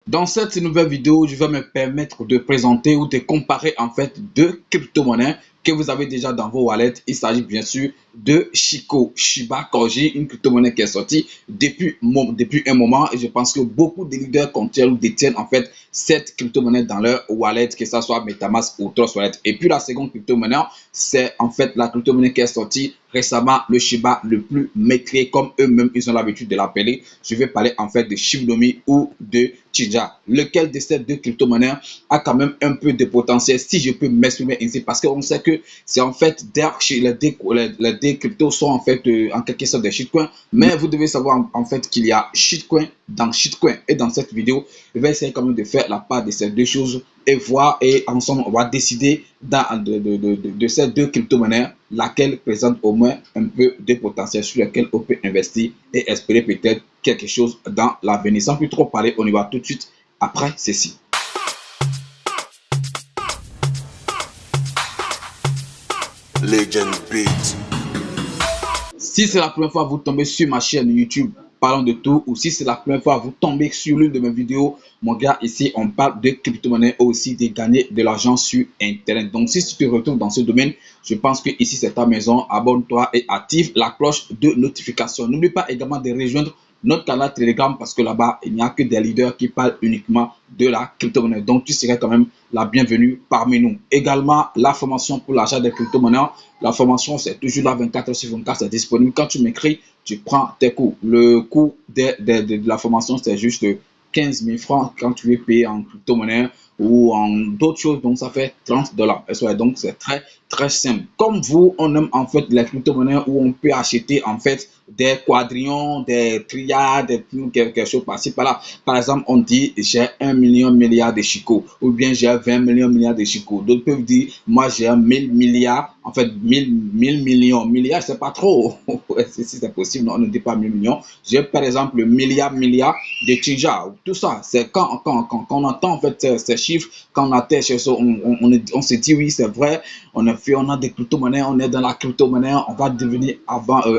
Dans cette nouvelle vidéo, je vais me permettre de présenter ou de comparer en fait deux crypto-monnaies que vous avez déjà dans vos wallets. Il s'agit bien sûr de Chico, Shiba Koji, une crypto-monnaie qui est sortie depuis un moment et je pense que beaucoup de leaders contiennent ou détiennent en fait cette crypto-monnaie dans leur wallet, que ce soit MetaMask ou Trust Wallet. Et puis la seconde crypto-monnaie, c'est en fait la crypto-monnaie qui est sortie récemment, le Shiba le plus maîtrisé comme eux-mêmes ils ont l'habitude de l'appeler. Je vais parler en fait de Shibnomi ou de Tija. Lequel de ces deux crypto-monnaies a quand même un peu de potentiel, si je peux m'exprimer ainsi, parce qu'on sait que c'est en fait les deux cryptos sont en fait en quelque sorte des shitcoins, mais vous devez savoir en fait qu'il y a shitcoin dans shitcoin. Et dans cette vidéo, je vais essayer quand même de faire la part de ces deux choses et voir, et ensemble on va décider de ces deux crypto-monnaies laquelle présente au moins un peu de potentiel sur lequel on peut investir et espérer peut-être quelque chose dans l'avenir. Sans plus trop parler, on y va tout de suite après ceci. Legend Beat. Si c'est la première fois que vous tombez sur ma chaîne YouTube Parlons de tout, ou si c'est la première fois que vous tombez sur l'une de mes vidéos, mon gars, ici on parle de crypto-monnaie, aussi de gagner de l'argent sur internet. Donc si tu te retrouves dans ce domaine, je pense que ici c'est ta maison. Abonne-toi et active la cloche de notification. N'oublie pas également de rejoindre notre canal Telegram, parce que là-bas il n'y a que des leaders qui parlent uniquement de la crypto-monnaie. Donc tu serais quand même la bienvenue parmi nous. Également la formation pour l'achat des crypto-monnaies. La formation c'est toujours là 24 h sur 24, c'est disponible. Quand tu m'écris, tu prends tes cours. Le coût de la formation c'est juste 15 000 francs quand tu veux payer en crypto-monnaie ou en d'autres choses, donc ça fait 30 $. Donc c'est très simple. Comme vous, on aime en fait les crypto-monnaies où on peut acheter en fait des quadrillions, des triades, quelque chose par-ci par-là. Par exemple, on dit j'ai 1 million milliard de Chico, ou bien j'ai 20 millions milliards de Chico. D'autres peuvent dire moi j'ai 1000 milliards, en fait 1000 millions. Milliards, c'est pas trop. Si c'est possible, non, on ne dit pas 1000 millions. J'ai par exemple milliard de Tija. Tout ça, c'est quand on entend en fait ces chiffres, quand on attend chez ça, on se dit oui, c'est vrai, on a des crypto-monnaies, on est dans la crypto-monnaie, on va devenir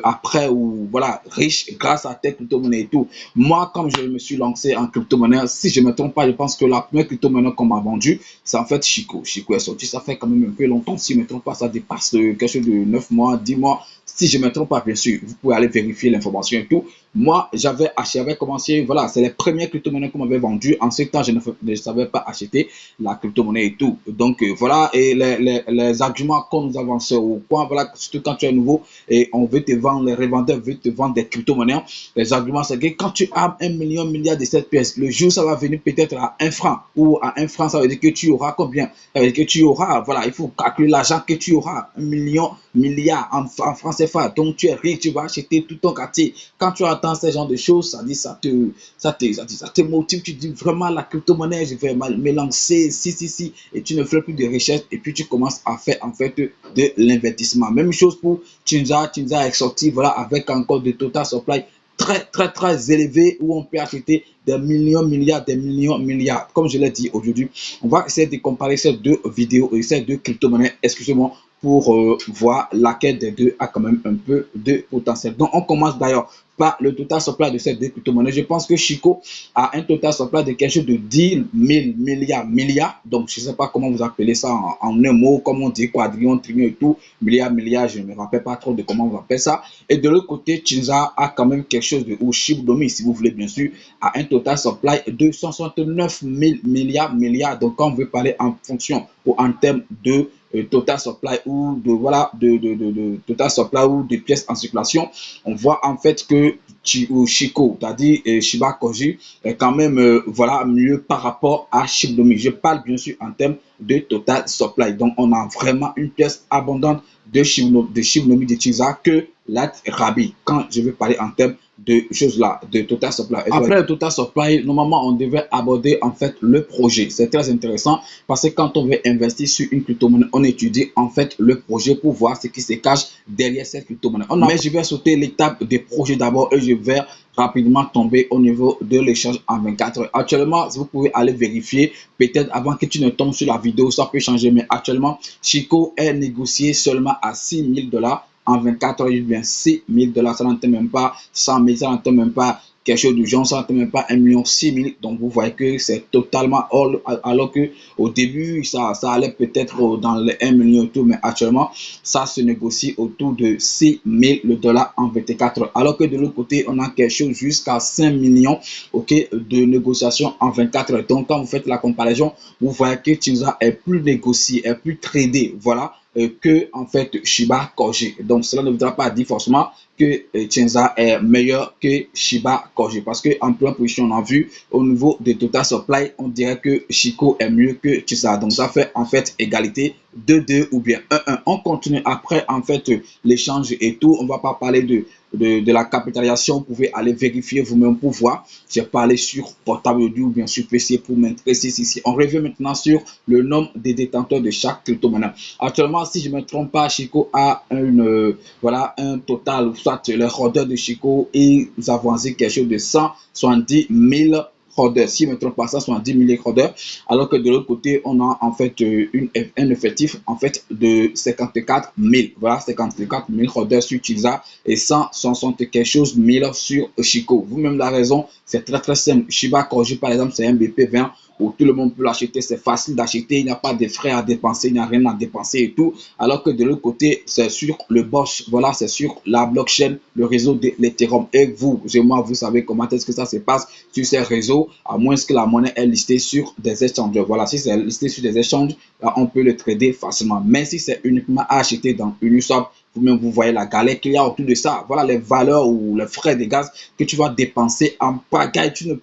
après ou voilà, riche grâce à tes crypto-monnaies et tout. Moi, comme je me suis lancé en crypto-monnaie, si je ne me trompe pas, je pense que la première crypto-monnaie qu'on m'a vendue, c'est en fait Chico. Chico est sorti, ça fait quand même un peu longtemps. Si je ne me trompe pas, ça dépasse quelque chose de 9 mois, 10 mois. Si je ne me trompe pas, bien sûr, vous pouvez aller vérifier l'information et tout. Moi, j'avais commencé, voilà, c'est les premières crypto-monnaies qu'on m'avait vendues. En ce temps, je ne savais pas acheter la crypto-monnaie et tout. Donc, voilà, et les arguments qu'on nous avance ou quoi, voilà, surtout quand tu es nouveau et on veut te vendre, les revendeurs veulent te vendre des crypto-monnaies. Les arguments, c'est que quand tu as 1 million milliard de cette pièce, le jour ça va venir peut-être à 1 franc ou à 1 franc, ça veut dire que tu auras combien? Ça veut dire que tu auras, voilà, il faut calculer l'argent que tu auras, 1 million milliard en francs CFA. Donc, tu es riche, tu vas acheter tout ton quartier. Quand tu entends ce genre de choses, ça dit, ça te motive, tu dis vraiment la crypto-monnaie, je vais me lancer, si, et tu ne fais plus de recherche et puis tu commences à faire en fait de l'investissement. Même chose pour Tija est sorti, voilà, avec encore de total supply très élevé où on peut acheter des millions milliards, des millions milliards. Comme je l'ai dit aujourd'hui, on va essayer de comparer ces deux vidéos et ces deux crypto-monnaies, excusez-moi, pour voir laquelle des deux a quand même un peu de potentiel. Donc on commence d'ailleurs par le total supply de ces deux crypto-monnaies. Je pense que Chico a un total supply de quelque chose de 10 000 milliards. Donc je ne sais pas comment vous appelez ça en un mot, comme on dit quadrillion, trillion et tout, milliards, je ne me rappelle pas trop de comment on appelle ça. Et de l'autre côté, Tija a quand même quelque chose de, ou Shibnomi, si vous voulez bien sûr, a un total supply de 169 000 milliards. Donc quand on veut parler en fonction ou en termes de total supply ou de voilà de total supply ou de pièces en circulation, on voit en fait que Chico, c'est-à-dire Shiba Koji, est quand même voilà mieux par rapport à Shibnomi. Je parle bien sûr en termes de total supply. Donc on a vraiment une pièce abondante de Shibnomi de Tija que la Rabi. Quand je vais parler en termes de choses là, de total supply. Après le total supply, normalement on devait aborder en fait le projet. C'est très intéressant parce que quand on veut investir sur une crypto-monnaie, on étudie en fait le projet pour voir ce qui se cache derrière cette crypto-monnaie. Mais je vais sauter l'étape des projets d'abord et je vais rapidement tomber au niveau de l'échange en 24 heures. Actuellement, vous pouvez aller vérifier, peut-être avant que tu ne tombes sur la vidéo, ça peut changer, mais actuellement, Chico est négocié seulement à 6 000 $ en 24 heures, il vient 6 000 $, ça n'entend même pas 100 000, ça n'entend même pas quelque chose du genre, ça n'atteint même pas 1,6 million. Donc vous voyez que c'est totalement hors, alors que au début ça allait peut-être dans les 1 million et tout, mais actuellement ça se négocie autour de 6 000 $ en 24 heures. Alors que de l'autre côté, on a quelque chose jusqu'à 5 millions, ok, de négociations en 24 heures. Donc quand vous faites la comparaison, vous voyez que Chinza est plus négocié, est plus tradé, voilà, que en fait Shiba Koji. Donc cela ne voudra pas dire forcément que Chinza est meilleur que Shiba Koji, parce que en première position on a vu au niveau de total supply, on dirait que Chico est mieux que Chinza. Donc ça fait en fait égalité 2-2 ou bien 1-1. On continue après en fait l'échange et tout. On va pas parler de la capitalisation. Vous pouvez aller vérifier vous-même pour voir. J'ai parlé sur portable audio ou bien sur PC pour m'intéresser ici. On revient maintenant sur le nombre de détenteurs de chaque crypto-monnaie. Actuellement, si je ne me trompe pas, Chico a voilà, un total, soit les holders de Chico, et nous avons avancé quelque chose de 170 000 holders, si je ne me trompe pas, 170 000 holders, alors que de l'autre côté, on a en fait un effectif en fait de 54 000, voilà, 54 000 holders sur Chinza et 160 quelque chose 1000 sur Chico. Vous-même la raison, c'est très simple. Shiba Koji par exemple, c'est un BP20 où tout le monde peut l'acheter, c'est facile d'acheter, il n'y a pas de frais à dépenser, il n'y a rien à dépenser et tout, alors que de l'autre côté, c'est sur le Bosch, voilà, c'est sur la blockchain, le réseau de l'Ethereum. Et vous et moi, vous savez comment est-ce que ça se passe sur ces réseaux, à moins que la monnaie est listée sur des échanges. Voilà, si c'est listé sur des échanges, là, on peut le trader facilement. Mais si c'est uniquement à acheter dans Uniswap, vous-même vous voyez la galère qu'il y a autour de ça. Voilà les valeurs ou les frais de gaz que tu vas dépenser en pagaille. Tu ne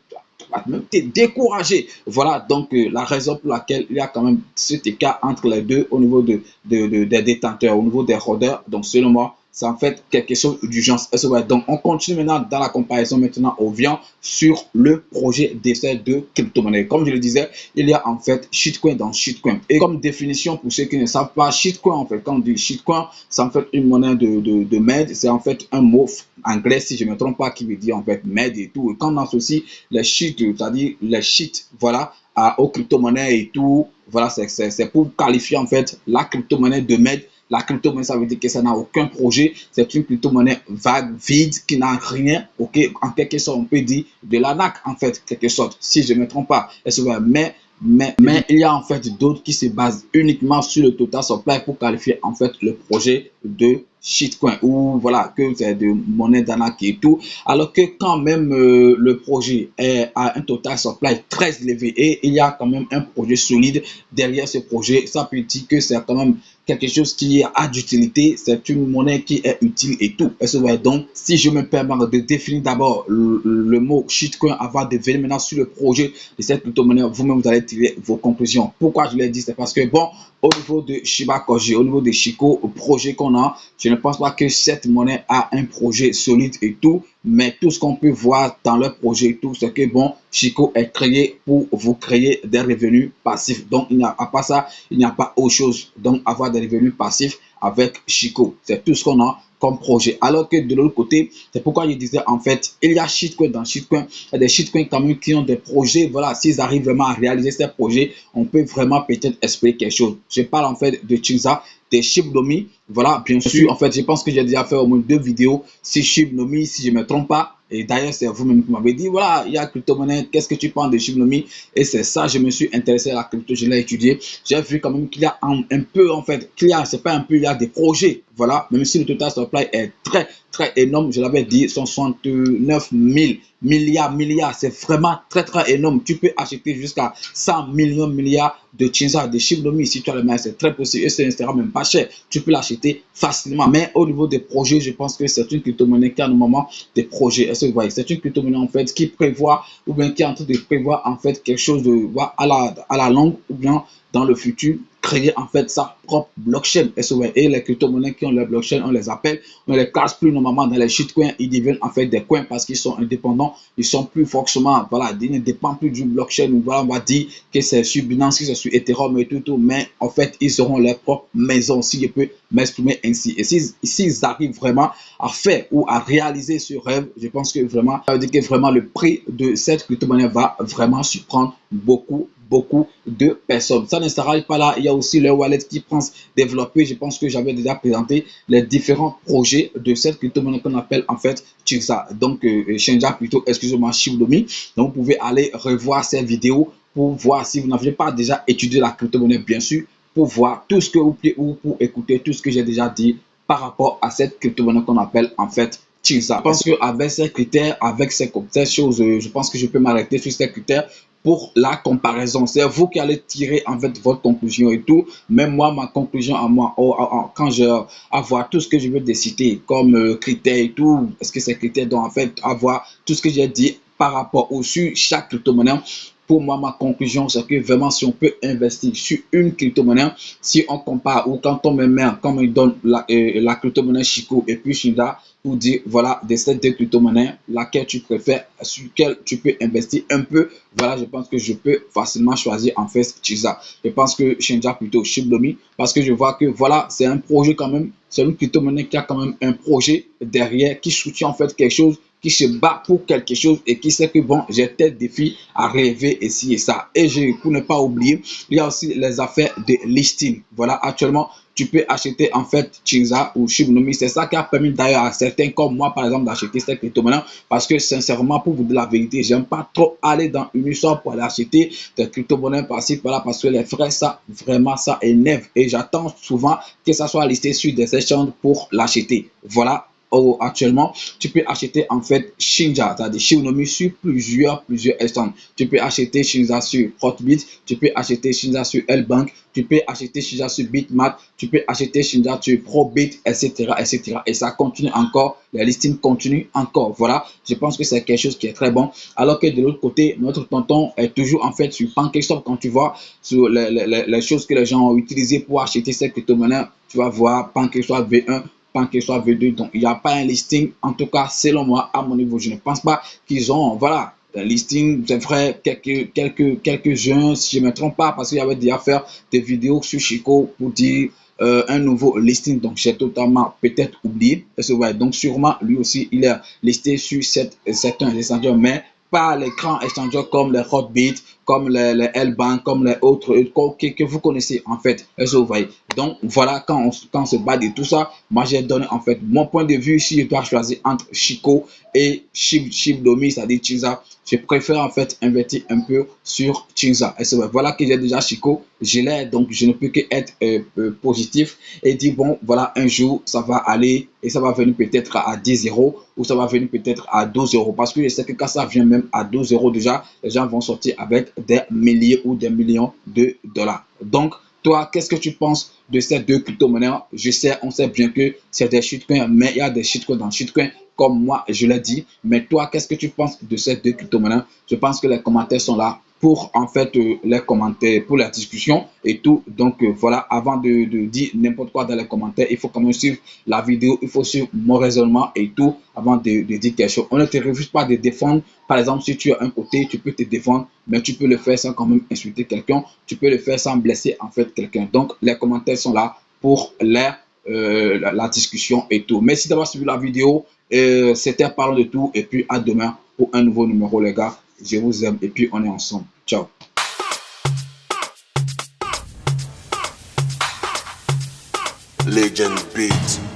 même t'es découragé. Voilà donc la raison pour laquelle il y a quand même cet écart entre les deux au niveau des détenteurs, au niveau des holders. Donc selon moi, c'est en fait quelque chose d'urgence. Donc on continue maintenant dans la comparaison. Maintenant on vient sur le projet d'essai de crypto-monnaie. Comme je le disais, il y a en fait shitcoin dans shitcoin. Et comme définition pour ceux qui ne savent pas, shitcoin en fait, quand on dit shitcoin, c'est en fait une monnaie de MED. C'est en fait un mot anglais, si je ne me trompe pas, qui veut dire en fait MED et tout. Et quand on associe les shit, c'est-à-dire les shit, voilà, aux crypto-monnaies et tout, voilà, c'est pour qualifier en fait la crypto-monnaie de MED. La crypto-monnaie, ça veut dire que ça n'a aucun projet. C'est une crypto-monnaie vague, vide, qui n'a rien. Ok, en quelque sorte, on peut dire de l'arnaque, en fait, quelque sorte, si je ne me trompe pas. Mais il y a en fait d'autres qui se basent uniquement sur le total supply pour qualifier en fait le projet de shitcoin, ou voilà, que c'est de monnaie d'arnaque et tout, alors que quand même le projet est à un total supply très élevé et il y a quand même un projet solide derrière ce projet, ça peut dire que c'est quand même quelque chose qui a d'utilité, c'est une monnaie qui est utile et tout. Donc, si je me permets de définir d'abord le mot shitcoin avant de venir maintenant sur le projet de cette crypto-monnaie, vous-même vous allez tirer vos conclusions. Pourquoi je l'ai dit? C'est parce que bon, au niveau de Shiba Koji, au niveau de Chico, au projet qu'on a, je ne pense pas que cette monnaie a un projet solide et tout, mais tout ce qu'on peut voir dans leur projet et tout, c'est que bon, Chico est créé pour vous créer des revenus passifs. Donc, il n'y a pas ça, il n'y a pas autre chose. Donc, avoir des revenus passifs avec Chico, c'est tout ce qu'on a comme projet. Alors que de l'autre côté, c'est pourquoi je disais en fait, il y a shitcoin dans shitcoin, il y a des shitcoins quand même qui ont des projets. Voilà, s'ils arrivent vraiment à réaliser ces projets, on peut vraiment peut-être espérer quelque chose. Je parle en fait de Chinza, des Shibnomi. Voilà, bien sûr, en fait, je pense que j'ai déjà fait au moins 2 vidéos sur Shibnomi, si je ne me trompe pas. Et d'ailleurs, c'est vous-même qui m'avez dit, voilà, il y a crypto-monnaie, qu'est-ce que tu penses de Shibnomi? Et c'est ça, je me suis intéressé à la crypto, je l'ai étudié. J'ai vu quand même qu'il y a un peu, en fait, qu'il y a, c'est pas un peu, il y a des projets, voilà, même si le total supply est très énorme, je l'avais dit, 69 000 milliards, c'est vraiment très énorme. Tu peux acheter jusqu'à 100 millions milliards de Chinza, de Shibnomi, si tu as le moyen, c'est très possible, et ce ne sera même pas cher. Tu peux l'acheter facilement. Mais au niveau des projets, je pense que c'est une crypto-monnaie qui a normalement des projets. Est-ce que vous voyez? C'est une crypto-monnaie en fait qui prévoit, ou bien qui est en train de prévoir en fait quelque chose de à la longue, ou bien dans le futur, créer en fait sa propre blockchain. Et les crypto-monnaies qui ont leur blockchain, on les appelle, on les classe plus normalement dans les shitcoins, ils deviennent en fait des coins parce qu'ils sont indépendants, ils sont plus forcément, voilà, ils ne dépendent plus du blockchain, ou voilà, on va dire que c'est sur Binance, que c'est sur Ethereum et tout, mais en fait, ils auront leur propre maison, si je peux m'exprimer ainsi. Et s'ils arrivent vraiment à faire ou à réaliser ce rêve, je pense que vraiment, ça veut dire que vraiment le prix de cette crypto-monnaie va vraiment surprendre beaucoup beaucoup de personnes. Ça ne s'arrête pas là, il y a aussi le wallet qui pense développer. Je pense que j'avais déjà présenté les différents projets de cette crypto-monnaie qu'on appelle en fait Chingsa. Donc Shenja plutôt, excusez-moi, Shiblomi. Donc vous pouvez aller revoir ces vidéos pour voir si vous n'aviez pas déjà étudié la crypto-monnaie, bien sûr, pour voir tout ce que vous pouvez ou pour écouter tout ce que j'ai déjà dit par rapport à cette crypto-monnaie qu'on appelle en fait Chingsa. Je pense qu'avec ces critères, avec ces choses, je pense que je peux m'arrêter sur ces critères pour la comparaison. C'est vous qui allez tirer en fait votre conclusion et tout. Même moi, ma conclusion à moi, quand je avoir tout ce que je veux décider comme critères et tout, est-ce que ces critères doivent en fait avoir tout ce que j'ai dit par rapport au sur chaque crypto-monnaie. Pour moi, ma conclusion, c'est que vraiment, si on peut investir sur une crypto-monnaie, si on compare ou quand on me met, comme il donne la crypto-monnaie Chico et puis Shinda, pour dire, voilà, de ces deux crypto-monnaies, laquelle tu préfères, sur laquelle tu peux investir un peu, voilà, je pense que je peux facilement choisir en fait Chisa. Je pense que Shinda plutôt Shiblomi, parce que je vois que, voilà, c'est un projet quand même, c'est une crypto-monnaie qui a quand même un projet derrière, qui soutient en fait quelque chose, qui se bat pour quelque chose et qui sait que bon, j'ai tel défi à rêver ici et ça. Et pour ne pas oublier, il y a aussi les affaires de listing. Voilà, actuellement, tu peux acheter en fait Chingsa ou Shiblomi. C'est ça qui a permis d'ailleurs à certains comme moi par exemple d'acheter cette crypto-monnaie parce que sincèrement pour vous dire la vérité, j'aime pas trop aller dans une histoire pour aller acheter des crypto-monnaies par-ci par-là parce que les frais ça vraiment ça énerve et j'attends souvent que ça soit listé sur des échanges pour l'acheter. Voilà. Actuellement, tu peux acheter en fait Shinja, c'est-à-dire Shiblomi sur plusieurs échanges. Tu peux acheter Shinja sur Hotbit, tu peux acheter Shinja sur Lbank, tu peux acheter Shinja sur Bitmat, tu peux acheter Shinja sur Probit, etc., etc. Et ça continue encore, les listings continuent encore. Voilà, je pense que c'est quelque chose qui est très bon. Alors que de l'autre côté, notre tonton est toujours en fait sur PancakeSwap. Quand tu vois sur les choses que les gens ont utilisées pour acheter cette crypto-monnaie, tu vas voir PancakeSwap V1. PancakeSwap V2, donc il n'y a pas un listing, en tout cas selon moi, à mon niveau, je ne pense pas qu'ils ont, voilà, un listing, c'est vrai, quelques-uns, si je ne me trompe pas, parce qu'il y avait déjà fait des vidéos sur Chico pour dire un nouveau listing, donc j'ai totalement peut-être oublié, donc sûrement lui aussi il est listé sur certains échangeurs, mais pas les grands échangeurs comme les Hotbit, comme les Lbank, comme les autres que vous connaissez en fait. Donc voilà, quand on se bat de tout ça, moi j'ai donné en fait mon point de vue. Si je dois choisir entre Chico et Shiblomi, c'est-à-dire Chingsa, je préfère en fait investir un peu sur Chingsa. Et voilà que j'ai déjà Chico, je l'ai, donc je ne peux que être positif et dire bon voilà, un jour ça va aller et ça va venir peut-être à 10 euros ou ça va venir peut-être à 12 euros parce que je sais que quand ça vient même à 12 euros déjà, les gens vont sortir avec des milliers ou des millions de dollars. Donc toi, qu'est-ce que tu penses de ces deux crypto-monnaies? Je sais, on sait bien que c'est des shitcoins, mais il y a des shitcoins dans shitcoins, comme moi, je l'ai dit. Mais toi, qu'est-ce que tu penses de ces deux crypto-monnaies? Je pense que les commentaires sont là pour en fait les commentaires, pour la discussion et tout. Donc voilà, avant de dire n'importe quoi dans les commentaires, il faut quand même suivre la vidéo, il faut suivre mon raisonnement et tout avant de dire quelque chose. On ne te refuse pas de défendre. Par exemple, si tu as un côté, tu peux te défendre, mais tu peux le faire sans quand même insulter quelqu'un. Tu peux le faire sans blesser en fait quelqu'un. Donc les commentaires sont là pour la discussion et tout. Merci d'avoir suivi la vidéo. C'était Parlons de tout et puis à demain pour un nouveau numéro les gars. Je vous aime et puis on est ensemble. Ciao. Legend Beat.